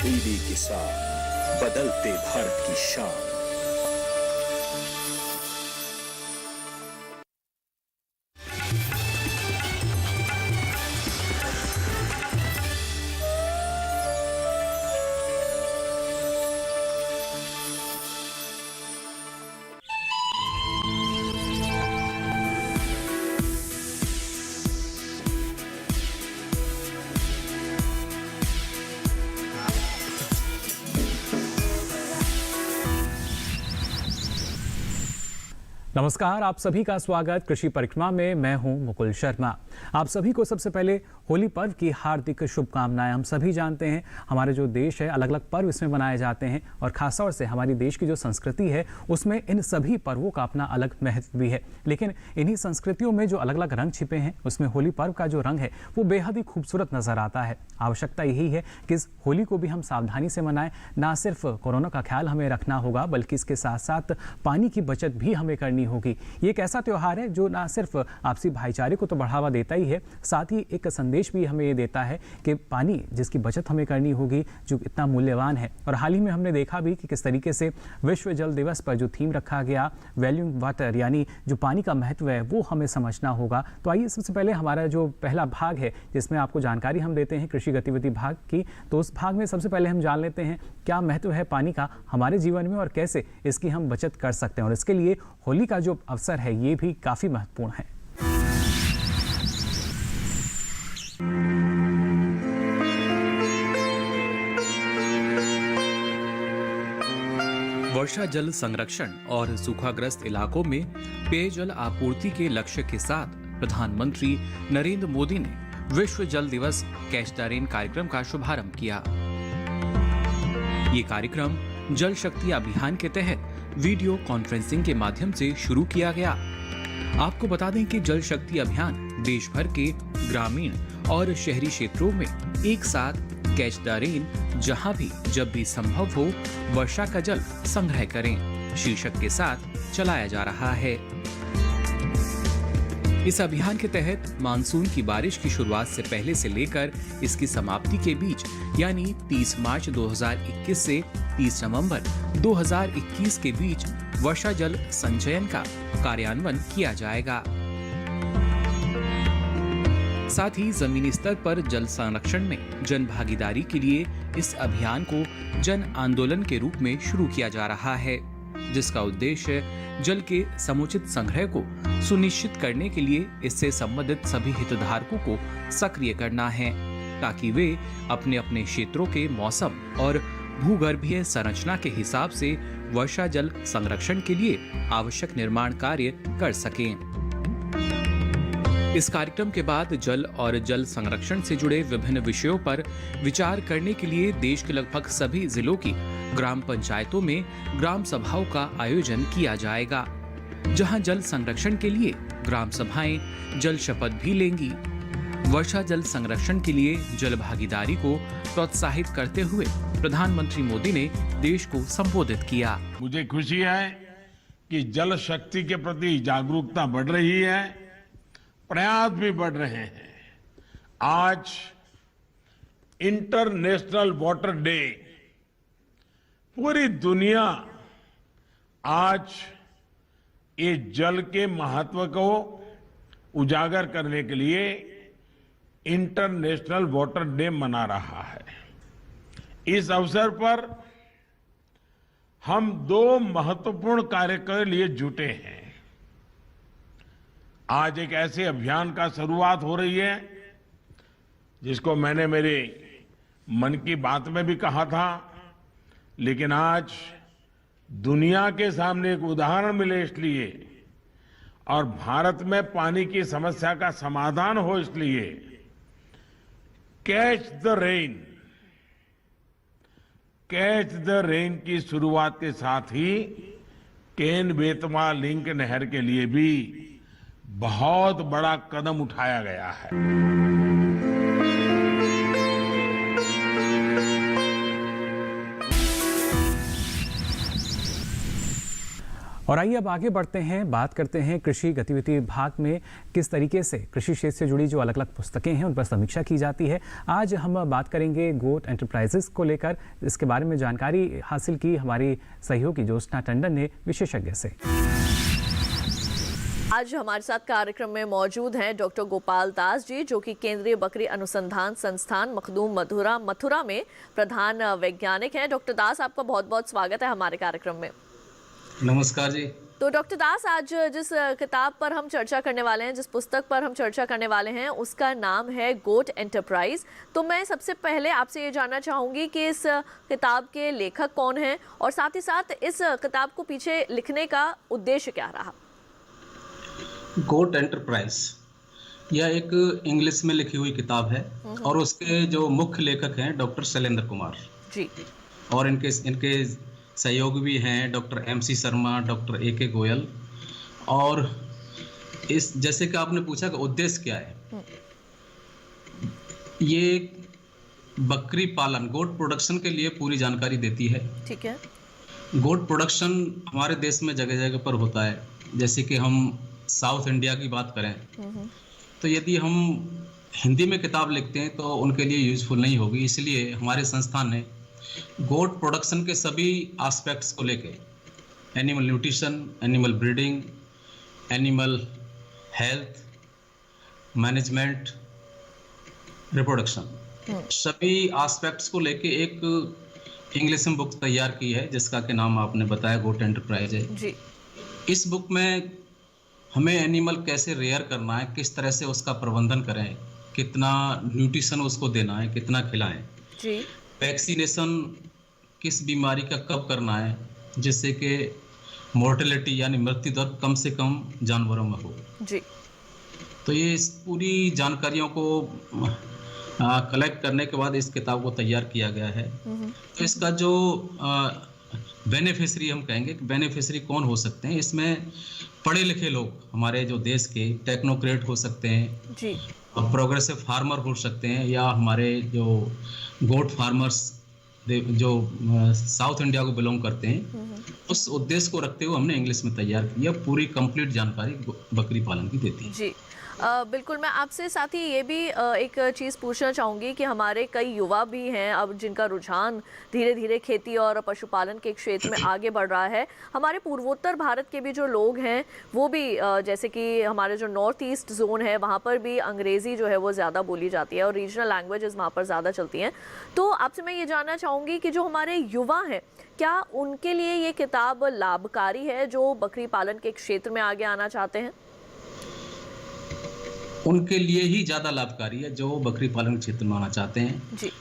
तब्दीली के साथ बदलते भारत की शान। नमस्कार, आप सभी का स्वागत कृषि परिक्रमा में। मैं हूं मुकुल शर्मा। आप सभी को सबसे पहले होली पर्व की हार्दिक शुभकामनाएं। हम सभी जानते हैं हमारे जो देश है अलग अलग पर्व इसमें मनाए जाते हैं और खासतौर से हमारी देश की जो संस्कृति है उसमें इन सभी पर्वों का अपना अलग महत्व भी है। लेकिन इन्हीं संस्कृतियों में जो अलग अलग रंग छिपे हैं उसमें होली पर्व का जो रंग है वो बेहद ही खूबसूरत नजर आता है। आवश्यकता यही है कि इस होली को भी हम सावधानी से मनाएं। ना सिर्फ कोरोना का ख्याल हमें रखना होगा बल्कि इसके साथ साथ पानी की बचत भी हमें करनी होगी। ये एक ऐसा त्योहार है जो ना सिर्फ आपसी भाईचारे को तो बढ़ावा देता ही है, साथ ही एक संदेश भी हमें ये देता है कि पानी जिसकी बचत हमें करनी होगी जो इतना मूल्यवान है। और हाल ही में हमने देखा भी कि किस तरीके से विश्व जल दिवस पर जो थीम रखा गया वैल्यूइंग वाटर, यानी जो पानी का महत्व है वो हमें समझना होगा। तो आइए सबसे पहले हमारा जो पहला भाग है जिसमें आपको जानकारी हम देते हैं कृषि गतिविधि भाग की, तो उस भाग में सबसे पहले हम जान लेते हैं क्या महत्व है पानी का हमारे जीवन में और कैसे इसकी हम बचत कर सकते हैं। और इसके लिए होली का जो अवसर है ये भी काफी महत्वपूर्ण है। वर्षा जल संरक्षण और सूखाग्रस्त इलाकों में पेयजल आपूर्ति के लक्ष्य के साथ प्रधानमंत्री नरेंद्र मोदी ने विश्व जल दिवस कैच द रेन कार्यक्रम का शुभारंभ किया। ये कार्यक्रम जल शक्ति अभियान के तहत वीडियो कॉन्फ्रेंसिंग के माध्यम से शुरू किया गया। आपको बता दें कि जल शक्ति अभियान देश भर के ग्रामीण और शहरी क्षेत्रों में एक साथ कैच द रेन, जहां भी जब भी संभव हो वर्षा का जल संग्रह करें शीर्षक के साथ चलाया जा रहा है। इस अभियान के तहत मानसून की बारिश की शुरुआत से पहले से लेकर इसकी समाप्ति के बीच यानी 30 मार्च 2021 से 30 नवंबर 2021 के बीच वर्षा जल संचयन का कार्यान्वयन किया जाएगा। साथ ही जमीनी स्तर पर जल संरक्षण में जन भागीदारी के लिए इस अभियान को जन आंदोलन के रूप में शुरू किया जा रहा है, जिसका उद्देश्य जल के समुचित संग्रह को सुनिश्चित करने के लिए इससे संबंधित सभी हितधारकों को सक्रिय करना है ताकि वे अपने अपने क्षेत्रों के मौसम और भूगर्भीय संरचना के हिसाब से वर्षा जल संरक्षण के लिए आवश्यक निर्माण कार्य कर सकें। इस कार्यक्रम के बाद जल और जल संरक्षण से जुड़े विभिन्न विषयों पर विचार करने के लिए देश के लगभग सभी जिलों की ग्राम पंचायतों में ग्राम सभाओं का आयोजन किया जाएगा, जहां जल संरक्षण के लिए ग्राम सभाएं जल शपथ भी लेंगी। वर्षा जल संरक्षण के लिए जल भागीदारी को प्रोत्साहित करते हुए प्रधानमंत्री मोदी ने देश को संबोधित किया। मुझे खुशी है कि जल शक्ति के प्रति जागरूकता बढ़ रही है, प्रयास भी बढ़ रहे हैं। आज इंटरनेशनल वाटर डे, पूरी दुनिया आज ये जल के महत्व को उजागर करने के लिए इंटरनेशनल वाटर डे मना रहा है। इस अवसर पर हम दो महत्वपूर्ण कार्य के लिए जुटे हैं। आज एक ऐसे अभियान का शुरुआत हो रही है जिसको मैंने मेरे मन की बात में भी कहा था, लेकिन आज दुनिया के सामने एक उदाहरण मिले इसलिए, और भारत में पानी की समस्या का समाधान हो इसलिए catch the rain, catch the rain की शुरुआत के साथ ही केन बेतवा लिंक नहर के लिए भी बहुत बड़ा कदम उठाया गया है। और आइए अब आगे बढ़ते हैं, बात करते हैं कृषि गतिविधि विभाग में किस तरीके से कृषि क्षेत्र से जुड़ी जो अलग अलग पुस्तकें हैं उन पर समीक्षा की जाती है। आज हम बात करेंगे गोट एंटरप्राइजेस को लेकर। इसके बारे में जानकारी हासिल की हमारी सहयोगी ज्योत्सना टंडन ने विशेषज्ञ से। आज हमारे साथ कार्यक्रम में मौजूद हैं डॉक्टर गोपाल दास जी, जो कि केंद्रीय बकरी अनुसंधान संस्थान मखदूम मथुरा में प्रधान वैज्ञानिक हैं। डॉक्टर दास, आपका बहुत बहुत स्वागत है हमारे कार्यक्रम में। नमस्कार जी। तो डॉक्टर दास, आज जिस किताब पर हम चर्चा करने वाले हैं, जिस पुस्तक पर हम चर्चा करने वाले हैं, उसका नाम है गोट एंटरप्राइज। तो मैं सबसे पहले आपसे ये जानना चाहूँगी कि इस किताब के लेखक कौन हैं और साथ ही साथ इस किताब को पीछे लिखने का उद्देश्य क्या रहा। गोट एंटरप्राइज यह एक इंग्लिश में लिखी हुई किताब है और उसके जो मुख्य लेखक हैं डॉक्टर शैलेंद्र कुमार जी, और इनके सहयोगी भी हैं doctor MC Sharma, doctor AK Goyal. और इस जैसे कि आपने पूछा कि उद्देश्य क्या है, ये बकरी पालन गोट प्रोडक्शन के लिए पूरी जानकारी देती है। ठीक है। गोट प्रोडक्शन हमारे देश में जगह जगह पर होता है। जैसे कि हम साउथ इंडिया की बात करें तो यदि हम हिंदी में किताब लिखते हैं तो उनके लिए यूजफुल नहीं होगी, इसलिए हमारे संस्थान ने गोट प्रोडक्शन के सभी एस्पेक्ट्स को लेके animal nutrition, animal breeding, animal health management, reproduction, सभी एस्पेक्ट्स को लेके एक इंग्लिश में बुक तैयार की है जिसका के नाम आपने बताया गोट एंटरप्राइज है जी। इस बुक में हमें एनिमल कैसे रेयर करना है, किस तरह से उसका प्रबंधन करें, कितना न्यूट्रिशन उसको देना है, कितना खिलाएं जी, वैक्सीनेशन किस बीमारी का कब करना है जिससे कि मोर्टेलिटी यानी मृत्यु दर कम से कम जानवरों में हो जी। तो ये इस पूरी जानकारियों को कलेक्ट करने के बाद इस किताब को तैयार किया गया है। तो इसका जो बेनिफिशरी हम कहेंगे कि बेनिफिशरी कौन हो सकते हैं, इसमें पढ़े लिखे लोग हमारे जो देश के टेक्नोक्रेट हो सकते हैं जी, प्रोग्रेसिव फार्मर हो सकते हैं, या हमारे जो गोट फार्मर्स जो साउथ इंडिया को बिलोंग करते हैं। उस उद्देश्य को रखते हुए हमने इंग्लिश में तैयार किया। पूरी कंप्लीट जानकारी बकरी पालन की देती है जी। बिल्कुल। मैं आपसे साथ ही ये भी एक चीज़ पूछना चाहूँगी कि हमारे कई युवा भी हैं अब जिनका रुझान धीरे धीरे खेती और पशुपालन के क्षेत्र में आगे बढ़ रहा है। हमारे पूर्वोत्तर भारत के भी जो लोग हैं वो भी जैसे कि हमारे जो नॉर्थ ईस्ट जोन है वहाँ पर भी अंग्रेज़ी जो है वो ज़्यादा बोली जाती है और रीजनल लैंग्वेजेस वहाँ पर ज़्यादा चलती हैं। तो आपसे मैं ये जानना चाहूँगी कि जो हमारे युवा हैं, क्या उनके लिए ये किताब लाभकारी है जो बकरी पालन के क्षेत्र में आगे आना चाहते हैं? उनके लिए ही ज़्यादा लाभकारी है जो बकरी पालन क्षेत्र में आना चाहते हैं जी।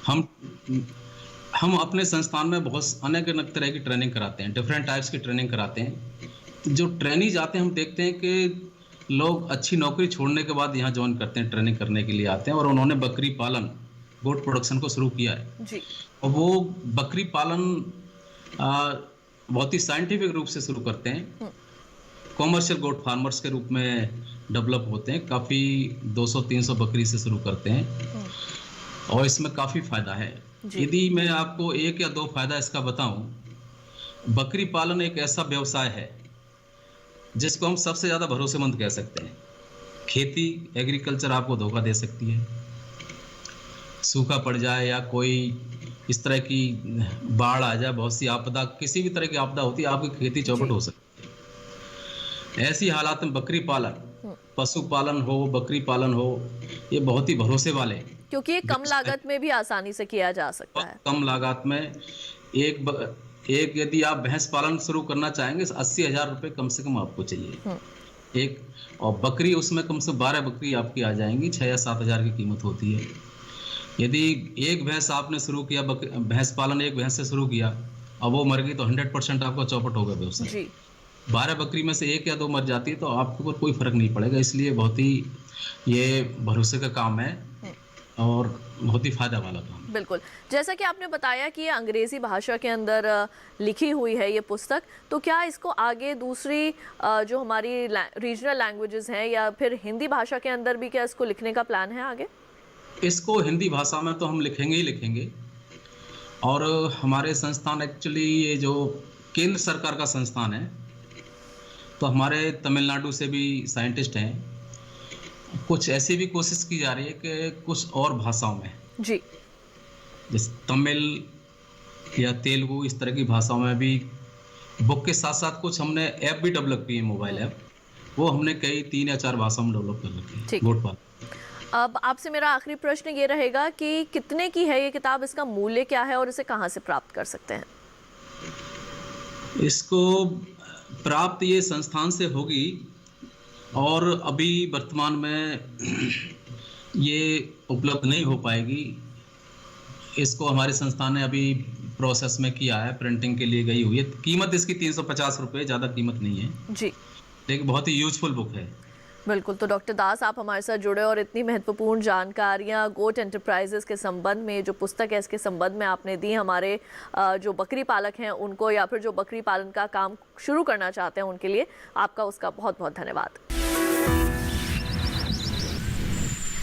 हम अपने संस्थान में बहुत अनेक तरह की ट्रेनिंग कराते हैं, डिफरेंट टाइप्स की ट्रेनिंग कराते हैं। जो ट्रेनिंग जाते हैं हम देखते हैं कि लोग अच्छी नौकरी छोड़ने के बाद यहाँ ज्वाइन करते हैं, ट्रेनिंग करने के लिए आते हैं और उन्होंने बकरी पालन गोट प्रोडक्शन को शुरू किया है जी। और वो बकरी पालन बहुत ही साइंटिफिक रूप से शुरू करते हैं, कॉमर्शियल गोट फार्मर्स के रूप में डेवलप होते हैं। काफ़ी 200-300 बकरी से शुरू करते हैं और इसमें काफ़ी फ़ायदा है। यदि मैं आपको एक या दो फायदा इसका बताऊं, बकरी पालन एक ऐसा व्यवसाय है जिसको हम सबसे ज़्यादा भरोसेमंद कह सकते हैं। खेती एग्रीकल्चर आपको धोखा दे सकती है, सूखा पड़ जाए या कोई इस तरह की बाढ़ आ जाए, बहुत सी आपदा, किसी भी तरह की आपदा होती है, आपकी खेती चौपट हो सकती है। ऐसी हालात में बकरी पालन, पशुपालन हो, बकरी पालन हो, ये बहुत ही भरोसे वाले, क्योंकि ये कम लागत में भी आसानी से किया जा सकता है। कम लागत में एक यदि आप भैंस पालन शुरू करना चाहेंगे 80,000 रुपये कम से कम आपको चाहिए एक, और बकरी उसमें कम से 12 बकरी आपकी आ जाएंगी, 6 या 7 हज़ार की कीमत होती है। यदि एक भैंस आपने शुरू किया, भैंस पालन एक भैंस से शुरू किया, अब वो मर गई तो 100% आपका चौपट होगा व्यवसाय। 12 बकरी में से 1 या 2 मर जाती है तो आपके ऊपर कोई फर्क नहीं पड़ेगा। इसलिए बहुत ही ये भरोसे का काम है और बहुत ही फायदा वाला काम। बिल्कुल, जैसा कि आपने बताया कि ये अंग्रेजी भाषा के अंदर लिखी हुई है ये पुस्तक, तो क्या इसको आगे दूसरी जो हमारी रीजनल लैंग्वेजेस हैं या फिर हिंदी भाषा के अंदर भी क्या इसको लिखने का प्लान है आगे? इसको हिंदी भाषा में तो हम लिखेंगे ही लिखेंगे, और हमारे संस्थान एक्चुअली ये जो केंद्र सरकार का संस्थान है तो हमारे तमिलनाडु से भी साइंटिस्ट हैं। कुछ ऐसी भी कोशिश की जा रही है कि कुछ और भाषाओं में जी, जैसे तमिल या तेलुगु, इस तरह की भाषाओं में भी बुक के साथ साथ कुछ हमने ऐप भी डेवलप की है, मोबाइल ऐप। वो हमने कई 3 या 4 भाषाओं में डेवलप कर रखी है। ठीक। गोटपाल, अब आपसे मेरा आखिरी प्रश्न ये रहेगा कि कितने की है ये किताब, इसका मूल्य क्या है और इसे कहाँ से प्राप्त कर सकते हैं? इसको प्राप्त ये संस्थान से होगी और अभी वर्तमान में ये उपलब्ध नहीं हो पाएगी। इसको हमारे संस्थान ने अभी प्रोसेस में किया है, प्रिंटिंग के लिए गई हुई है। कीमत इसकी 350 रुपये, ज़्यादा कीमत नहीं है जी, लेकिन बहुत ही यूजफुल बुक है। बिल्कुल। तो डॉक्टर दास, आप हमारे साथ जुड़े और इतनी महत्वपूर्ण जानकारियां गोट एंटरप्राइजेस के संबंध में, जो पुस्तक है इसके संबंध में आपने दी हमारे जो बकरी पालक हैं उनको, या फिर जो बकरी पालन का काम शुरू करना चाहते हैं उनके लिए, आपका उसका बहुत बहुत धन्यवाद।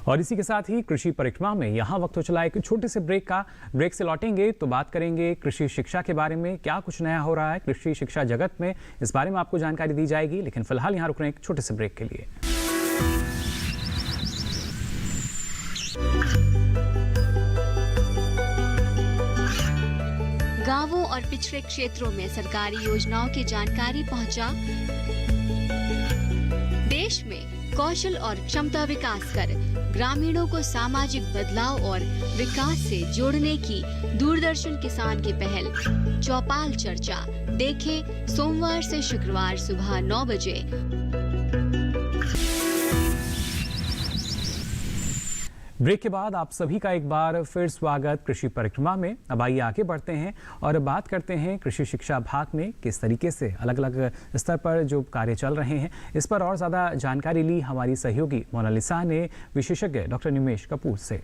और इसी के साथ ही कृषि परिक्रमा में यहाँ वक्त हो चला एक छोटे से ब्रेक का। ब्रेक से लौटेंगे तो बात करेंगे कृषि शिक्षा के बारे में, क्या कुछ नया हो रहा है कृषि शिक्षा जगत में, इस बारे में आपको जानकारी दी जाएगी। लेकिन फिलहाल यहाँ रुक रहे हैं एक छोटे से ब्रेक के लिए। गांवों और पिछड़े क्षेत्रों में सरकारी योजनाओं की जानकारी पहुंचा। देश में कौशल और क्षमता विकास कर ग्रामीणों को सामाजिक बदलाव और विकास से जोड़ने की दूरदर्शन किसान की पहल चौपाल चर्चा देखें सोमवार से शुक्रवार सुबह 9 बजे। ब्रेक के बाद आप सभी का एक बार फिर स्वागत कृषि परिक्रमा में। अब आइए आगे बढ़ते हैं और बात करते हैं कृषि शिक्षा भाग में किस तरीके से अलग अलग स्तर पर जो कार्य चल रहे हैं। इस पर और ज़्यादा जानकारी ली हमारी सहयोगी मोनालिसा ने विशेषज्ञ डॉक्टर निमेश कपूर से।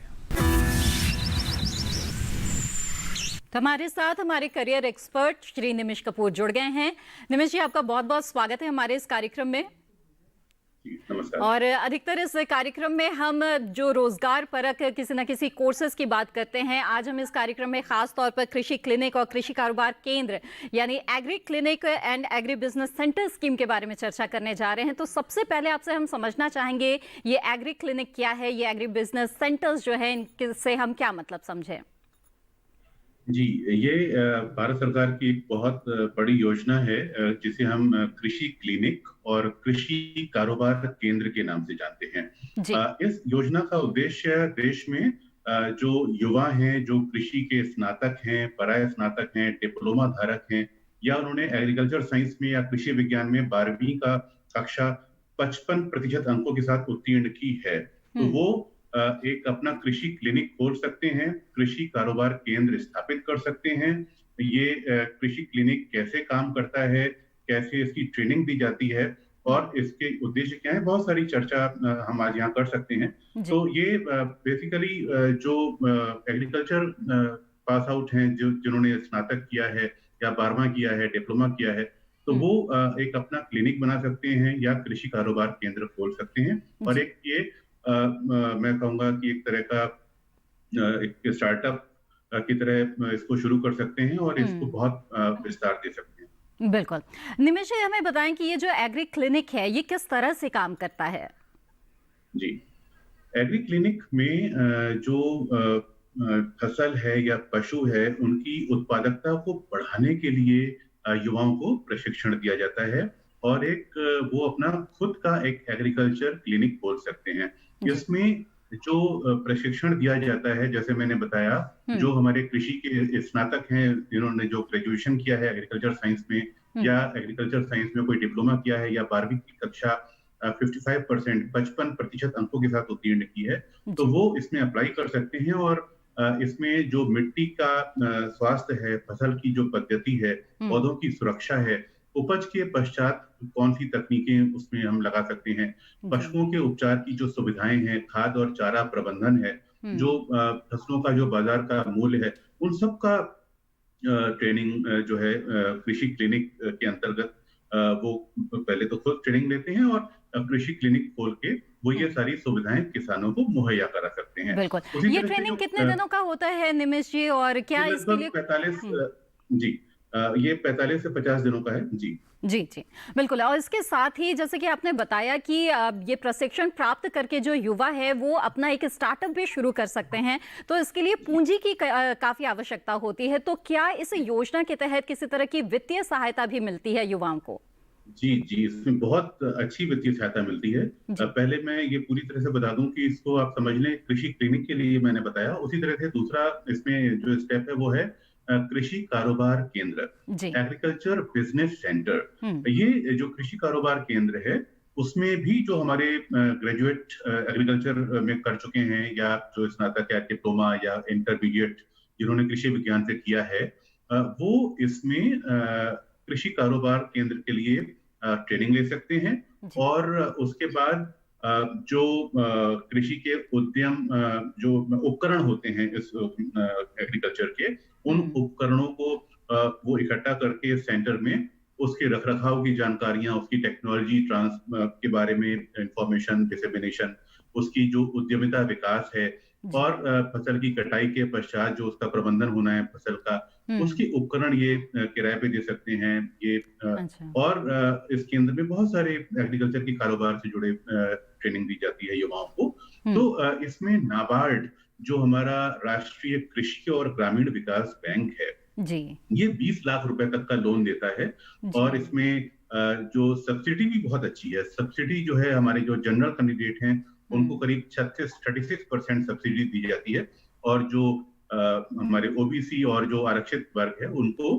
तो हमारे साथ हमारे करियर एक्सपर्ट श्री निमेश कपूर जुड़ गए हैं। निमेश जी, आपका बहुत बहुत स्वागत है हमारे इस कार्यक्रम में। और अधिकतर इस कार्यक्रम में हम जो रोजगार परक किसी न किसी कोर्सेज की बात करते हैं। आज हम इस कार्यक्रम में खास तौर पर कृषि क्लिनिक और कृषि कारोबार केंद्र यानी agree clinic and agri business centre scheme के बारे में चर्चा करने जा रहे हैं। तो सबसे पहले आपसे हम समझना चाहेंगे ये एग्री क्लिनिक क्या है, ये एग्री बिजनेस सेंटर्स जो है इनसे हम क्या मतलब समझें? जी, ये भारत सरकार की एक बहुत बड़ी योजना है जिसे हम कृषि क्लिनिक और कृषि कारोबार केंद्र के नाम से जानते हैं। इस योजना का उद्देश्य देश में जो युवा हैं, जो कृषि के स्नातक हैं, पराय स्नातक हैं, डिप्लोमा धारक हैं, या उन्होंने एग्रीकल्चर साइंस में या कृषि विज्ञान में 12वीं का कक्षा 55% अंकों के साथ उत्तीर्ण की है, तो वो एक अपना कृषि क्लिनिक खोल सकते हैं, कृषि कारोबार केंद्र स्थापित कर सकते हैं। ये कृषि क्लिनिक कैसे काम करता है, कैसे इसकी ट्रेनिंग दी जाती है और इसके उद्देश्य क्या है, बहुत सारी चर्चा हम आज यहाँ कर सकते हैं। तो ये बेसिकली जो एग्रीकल्चर पास आउट हैं, जिन्होंने स्नातक किया है या 12वां किया है, डिप्लोमा किया है, तो वो एक अपना क्लिनिक बना सकते हैं या कृषि कारोबार केंद्र खोल सकते हैं। और एक ये मैं कहूंगा कि एक तरह का एक स्टार्टअप की तरह इसको शुरू कर सकते हैं और इसको बहुत विस्तार दे सकते हैं। बिल्कुल। निमेश जी, हमें बताएं कि ये जो एग्री क्लिनिक है ये किस तरह से काम करता है? जी, एग्री क्लिनिक में जो फसल है या पशु है, उनकी उत्पादकता को बढ़ाने के लिए युवाओं को प्रशिक्षण दिया जाता है और एक वो अपना खुद का एक एग्रीकल्चर क्लिनिक खोल सकते हैं। इसमें जो प्रशिक्षण दिया जाता है, जैसे मैंने बताया, जो हमारे कृषि के स्नातक हैं, जिन्होंने जो ग्रेजुएशन किया है एग्रीकल्चर साइंस में या एग्रीकल्चर साइंस में कोई डिप्लोमा किया है या 12वीं की कक्षा 55% अंकों के साथ उत्तीर्ण की है, तो वो इसमें अप्लाई कर सकते हैं। और इसमें जो मिट्टी का स्वास्थ्य है, फसल की जो पद्धति है, पौधों की सुरक्षा है, उपज के पश्चात कौन सी तकनीकें उसमें हम लगा सकते हैं, पशुओं के उपचार की जो सुविधाएं हैं, खाद और चारा प्रबंधन है, जो फसलों का जो बाजार का मूल्य है, उन सब का ट्रेनिंग जो है कृषि क्लिनिक के अंतर्गत वो पहले तो खुद ट्रेनिंग लेते हैं और कृषि क्लिनिक खोल के वो ये सारी सुविधाएं किसानों को मुहैया करा सकते हैं। बिल्कुल। ये ट्रेनिंग कितने दिनों का होता है निमेश जी, और क्या इसके लिए? 45 जी, ये 45 से 50 दिनों का है जी। जी जी बिल्कुल। और इसके साथ ही जैसे कि आपने बताया कि ये प्रशिक्षण प्राप्त करके जो युवा है वो अपना एक स्टार्टअप भी शुरू कर सकते हैं, तो इसके लिए पूंजी की काफी आवश्यकता होती है। तो क्या इस योजना के तहत किसी तरह की वित्तीय सहायता भी मिलती है युवाओं को? जी जी, इसमें बहुत अच्छी वित्तीय सहायता मिलती है। पहले मैं ये पूरी तरह से बता दूं कि इसको आप समझ लें कृषि क्लिनिक के लिए मैंने बताया, उसी तरह से दूसरा इसमें जो स्टेप है वो है कृषि कारोबार केंद्र, एग्रीकल्चर बिजनेस सेंटर। ये जो कृषि कारोबार केंद्र है उसमें भी जो हमारे ग्रेजुएट एग्रीकल्चर में कर चुके हैं या जो स्नातक या डिप्लोमा या इंटरमीडिएट जिन्होंने कृषि विज्ञान से किया है, वो इसमें कृषि कारोबार केंद्र के लिए ट्रेनिंग ले सकते हैं। और उसके बाद जो कृषि के उद्यम जो उपकरण होते हैं इस एग्रीकल्चर के, उन उपकरणों को वो इकट्ठा करके सेंटर में उसके रखरखाव की जानकारियां, उसकी टेक्नोलॉजी ट्रांस के बारे में इंफॉर्मेशन डिसेमिनेशन, उसकी जो उद्यमिता विकास है और फसल की कटाई के पश्चात जो उसका प्रबंधन होना है फसल का, उसके उपकरण ये किराए पे दे सकते हैं। ये और इस केंद्र में बहुत सारे एग्रीकल्चर के कारोबार से जुड़े ट्रेनिंग दी जाती है युवाओं को। तो इसमें नाबार्ड जो हमारा राष्ट्रीय कृषि और ग्रामीण विकास बैंक है जी, ये 20 लाख रुपए तक का लोन देता है। और इसमें जो सब्सिडी भी बहुत अच्छी है। सब्सिडी जो है हमारे जो जनरल कैंडिडेट हैं उनको करीब 36% सब्सिडी दी जाती है, और जो हमारे ओबीसी और जो आरक्षित वर्ग है उनको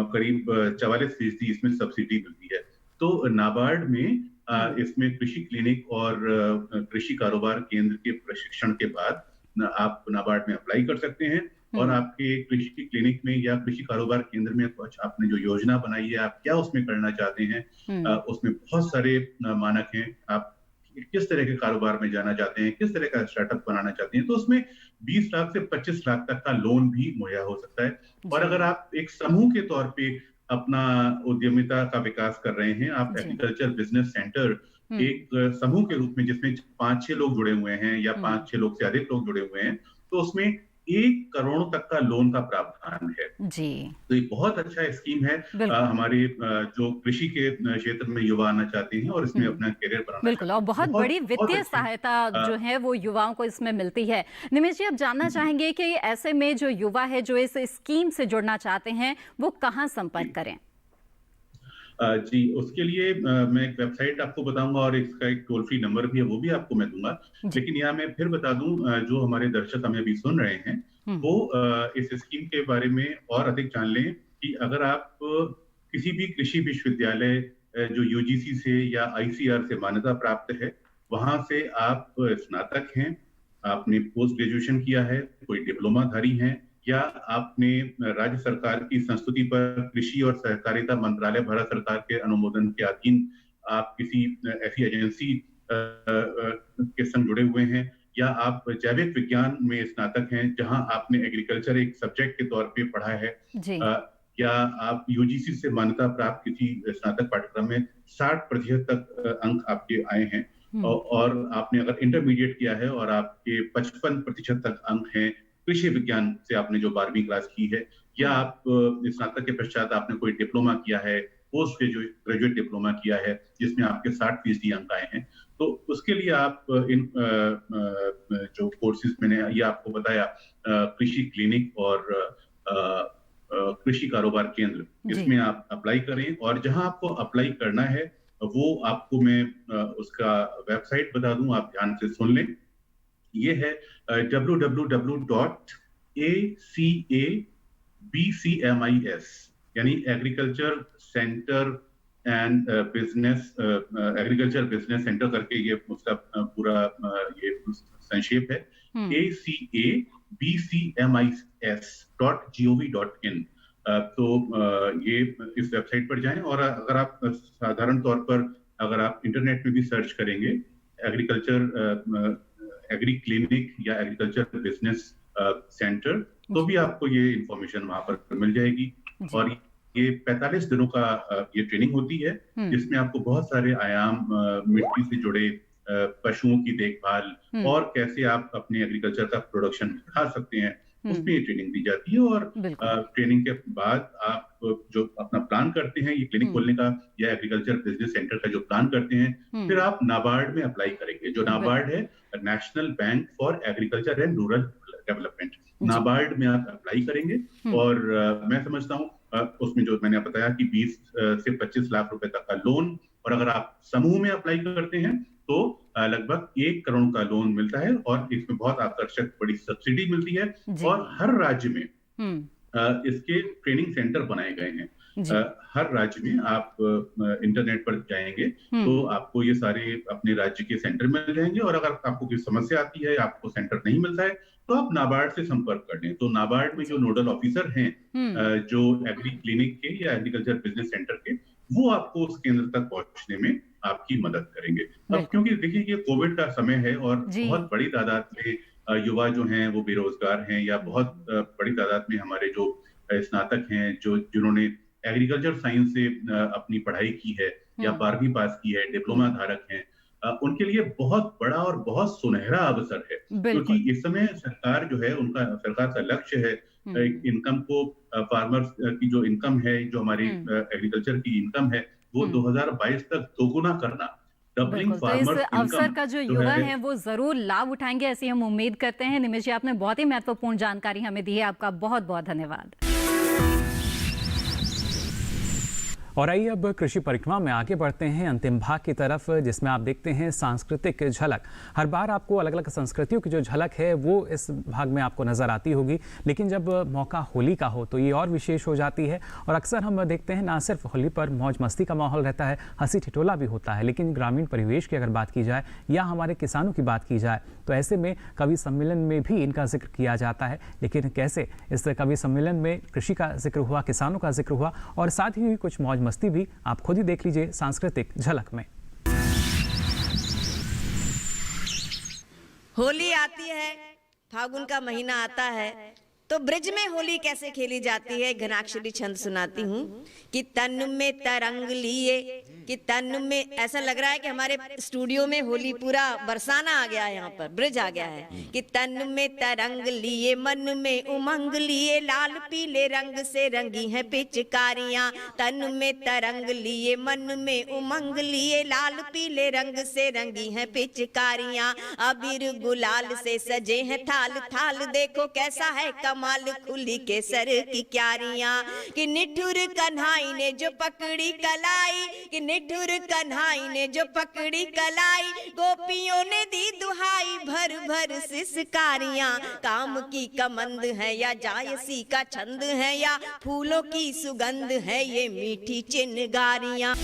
करीब 44% इसमें सब्सिडी मिलती है। तो नाबार्ड में इसमें कृषि क्लिनिक और कृषि कारोबार केंद्र के प्रशिक्षण के बाद आप नाबार्ड में अप्लाई कर सकते हैं। और आपके कृषि क्लिनिक में या कृषि कारोबार केंद्र में आपने जो योजना बनाई है, आप क्या उसमें करना चाहते हैं, उसमें बहुत सारे मानक हैं। आप किस तरह के कारोबार में जाना चाहते हैं, किस तरह का स्टार्टअप बनाना चाहते हैं, तो उसमें 20 लाख से 25 लाख तक का लोन भी मुहैया हो सकता है। और अगर आप एक समूह के तौर पे अपना उद्यमिता का विकास कर रहे हैं, आप एग्रीकल्चर बिजनेस सेंटर एक समूह के रूप में जिसमें 5-6 लोग जुड़े हुए हैं या 5-6 लोग से अधिक लोग जुड़े हुए हैं, तो उसमें 1 करोड़ तक का लोन का प्रावधान है जी। तो ये बहुत अच्छा स्कीम है हमारे जो कृषि के क्षेत्र में युवा आना चाहते हैं और इसमें अपना करियर बनाना बिल्कुल। और बहुत बड़ी वित्तीय सहायता जो है वो युवाओं को इसमें मिलती है। निमिष जी, अब जानना चाहेंगे कि ऐसे में जो युवा है जो इस स्कीम से जुड़ना चाहते हैं वो कहाँ संपर्क करें? जी, उसके लिए मैं एक वेबसाइट आपको बताऊंगा और इसका एक टोल फ्री नंबर भी है, वो भी आपको मैं दूंगा। लेकिन यहाँ मैं फिर बता दूं, जो हमारे दर्शक हमें अभी सुन रहे हैं वो इस स्कीम के बारे में और अधिक जान लें कि अगर आप किसी भी कृषि विश्वविद्यालय जो यूजीसी से या आईसीआर से मान्यता प्राप्त है, वहां से आप स्नातक हैं, आपने पोस्ट ग्रेजुएशन किया है, कोई डिप्लोमाधारी हैं, या आपने राज्य सरकार की संस्तुति पर कृषि और सहकारिता मंत्रालय भारत सरकार के अनुमोदन के अधीन आप किसी ऐसी एजेंसी के संग जुड़े हुए हैं, या आप जैविक विज्ञान में स्नातक हैं जहां आपने एग्रीकल्चर एक सब्जेक्ट के तौर पे पढ़ा है, या आप यूजीसी से मान्यता प्राप्त किसी स्नातक पाठ्यक्रम में 60% तक अंक आपके आए हैं, और आपने अगर इंटरमीडिएट किया है और आपके 55% तक अंक हैं कृषि विज्ञान से, आपने जो 12वीं क्लास की है, या आप स्नातक के पश्चात आपने कोई डिप्लोमा किया है, पोस्ट ग्रेजुएट डिप्लोमा किया है जिसमें आपके 60% अंक आए हैं, तो उसके लिए आप इन जो कोर्सेज मैंने ये आपको बताया, कृषि क्लिनिक और कृषि कारोबार केंद्र, इसमें आप अप्लाई करें। और जहां आपको अप्लाई करना है वो आपको मैं उसका वेबसाइट बता दूं, आप ध्यान से सुन लें। ये है www.acabcmis यानी agriculture centre and business, agriculture business centre करके ये उसका पूरा ये संक्षेप है, acabcmis.gov.in। तो ये इस वेबसाइट पर जाएं, और अगर आप साधारण तौर पर अगर आप इंटरनेट में भी सर्च करेंगे एग्रीकल्चर एग्री क्लिनिक या एग्रीकल्चर बिजनेस सेंटर, तो भी आपको ये इंफॉर्मेशन वहां पर मिल जाएगी। और ये 45 दिनों का ये ट्रेनिंग होती है जिसमें आपको बहुत सारे आयाम, मिट्टी से जुड़े पशुओं की देखभाल और कैसे आप अपने एग्रीकल्चर का प्रोडक्शन बढ़ा सकते हैं, उसमें ये ट्रेनिंग दी जाती है। और ट्रेनिंग के बाद आप जो अपना प्लान करते हैं, ये क्लिनिक खोलने का या एग्रीकल्चर बिजनेस सेंटर का जो प्लान करते हैं, फिर आप नाबार्ड में अप्लाई करेंगे। जो नाबार्ड है, national bank for agriculture and rural development, NABARD में आप अप्लाई करेंगे। और मैं समझता हूँ उसमें जो मैंने बताया कि 20 से 25 लाख रुपए तक का लोन, और अगर आप समूह में अप्लाई करते हैं तो लगभग 1 करोड़ का लोन मिलता है, और इसमें बहुत आकर्षक बड़ी सब्सिडी मिलती है। और हर राज्य में इसके ट्रेनिंग सेंटर बनाए गए हैं। हर राज्य में आप इंटरनेट पर जाएंगे तो आपको ये सारे अपने राज्य के सेंटर मिल जाएंगे। और अगर आपको कोई समस्या आती है, आपको सेंटर नहीं मिलता है, तो आप नाबार्ड से संपर्क कर लें। तो नाबार्ड में जो नोडल ऑफिसर हैं, जो एग्री क्लिनिक के या एग्रीकल्चर बिजनेस सेंटर के, वो आपको उस केंद्र तक पहुंचने में आपकी मदद करेंगे। अब क्योंकि देखिए ये कोविड का समय है और बहुत बड़ी तादाद में युवा जो हैं वो बेरोजगार हैं, या बहुत बड़ी तादाद में हमारे जो स्नातक हैं, जिन्होंने एग्रीकल्चर साइंस से अपनी पढ़ाई की है या 12वीं पास की है, डिप्लोमा धारक हैं, उनके लिए बहुत बड़ा और बहुत सुनहरा अवसर है। क्योंकि इस समय सरकार जो है, सरकार का लक्ष्य है इनकम को, फार्मर्स की जो इनकम है, जो हमारी एग्रीकल्चर की इनकम है, वो 2022 तक दोगुना करना। तो इस अवसर का जो युवा है वो जरूर लाभ उठाएंगे, ऐसी हम उम्मीद करते हैं। निमिष जी, आपने बहुत ही महत्वपूर्ण जानकारी हमें दी है, आपका बहुत बहुत धन्यवाद। और आइए अब कृषि परिक्रमा में आगे बढ़ते हैं अंतिम भाग की तरफ, जिसमें आप देखते हैं सांस्कृतिक झलक। हर बार आपको अलग अलग संस्कृतियों की जो झलक है वो इस भाग में आपको नज़र आती होगी, लेकिन जब मौका होली का हो तो ये और विशेष हो जाती है। और अक्सर हम देखते हैं ना सिर्फ होली पर मौज मस्ती का माहौल रहता है, हंसी ठिठोला भी होता है, लेकिन ग्रामीण परिवेश की अगर बात की जाए या हमारे किसानों की बात की जाए तो ऐसे में कवि सम्मेलन में भी इनका जिक्र किया जाता है। लेकिन कैसे इस कवि सम्मेलन में कृषि का जिक्र हुआ, किसानों का जिक्र हुआ, और साथ ही कुछ मौज मस्ती भी, आप खुद ही देख लीजिए सांस्कृतिक झलक में। होली आती है, फागुन का महीना आता है, तो ब्रिज में होली कैसे खेली जाती है, घनाक्षरी छंद सुनाती हूँ। कि तन में तरंग लिए, कि तन में, ऐसा लग रहा है कि हमारे स्टूडियो में होली पूरा बरसाना आ गया है, यहाँ पर ब्रिज आ गया है। कि तन में तरंग लिए, मन में उमंग लिए, लाल पीले रंग से रंगी हैं पिचकारियां। तन में तरंग लिए, मन में उमंग लिए, लाल पीले रंग से रंगी हैं पिचकारियां। अबीर गुलाल से सजे हैं थाल थाल, देखो कैसा है कमाल खुली केसर की क्यारियां। कि निठुर कन्हाई ने जो पकड़ी कलाई, कि निठुर कन्हाई ने जो पकड़ी कलाई, गोपियों ने दी दुहाई भर भर सिसकारियां। काम की कमंद है या जायसी का छंद है, या फूलों की सुगंध है ये मीठी चिनगारियां।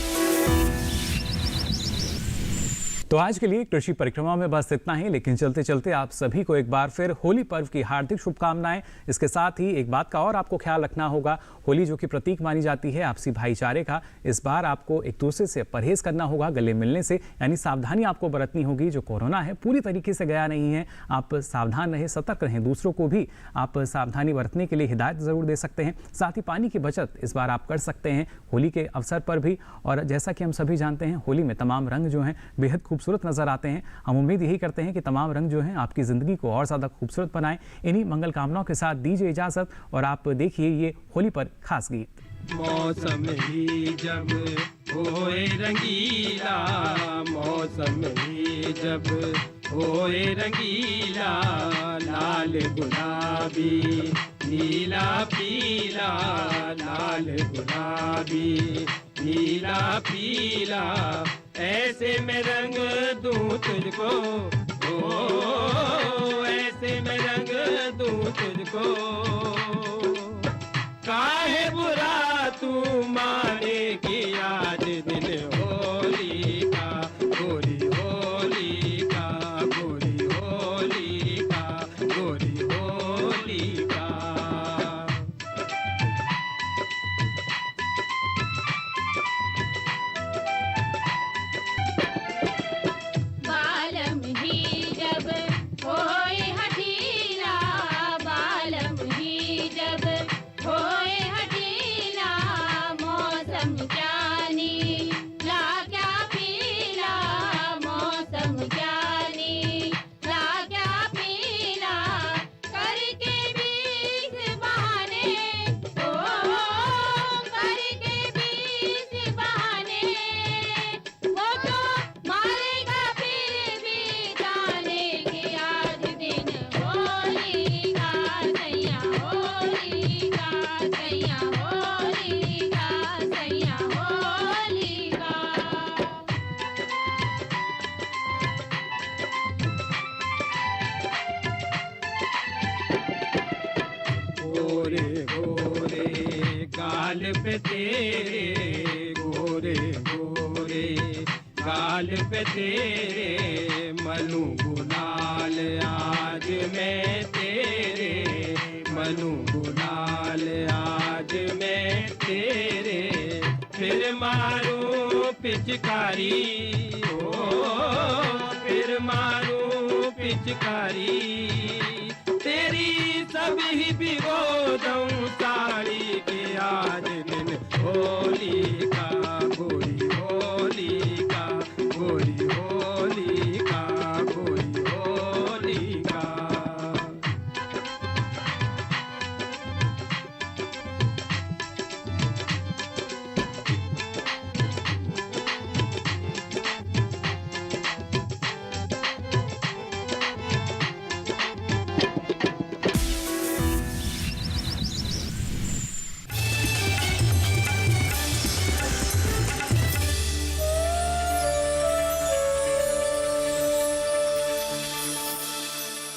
तो आज के लिए कृषि परिक्रमा में बस इतना ही, लेकिन चलते चलते आप सभी को एक बार फिर होली पर्व की हार्दिक शुभकामनाएं। इसके साथ ही एक बात का और आपको ख्याल रखना होगा, होली जो कि प्रतीक मानी जाती है आपसी भाईचारे का, इस बार आपको एक दूसरे से परहेज करना होगा गले मिलने से, यानी सावधानी आपको बरतनी होगी। जो कोरोना है पूरी तरीके से गया नहीं है, आप सावधान रहें, सतर्क रहें, दूसरों को भी आप सावधानी बरतने के लिए हिदायत ज़रूर दे सकते हैं। साथ ही पानी की बचत इस बार आप कर सकते हैं होली के अवसर पर भी। और जैसा कि हम सभी जानते हैं, होली में तमाम रंग जो हैं बेहद खूबसूरत नजर आते हैं। हम उम्मीद यही करते हैं कि तमाम रंग जो हैं आपकी ज़िंदगी को और ज़्यादा खूबसूरत बनाएं। इन्हीं मंगल कामनाओं के साथ दीजिए इजाज़त, और आप देखिए ये होली पर खास गीत। मौसम ही जब होए रंगीला, मौसम ही जब होए रंगीला, लाल गुलाबी नीला पीला, लाल गुलाबी नीला पीला, ऐसे में रंग दूं तुझको, ओ ऐसे में रंग दूं तुझको। काहे बुरा तू माने कि आज दिन होली का, गोरी होली का, गोरी होली का, गोरी होली का। बालम ही जब होए हठीला, बालम ही जब गाल पे तेरे गोरे गोरे गाल पे तेरे मलूं गुलाल आज मैं तेरे मलूं गुलाल आज मैं तेरे फिर मारूं पिचकारी ओ फिर मारूं पिचकारी तेरी सभी भिगो दूं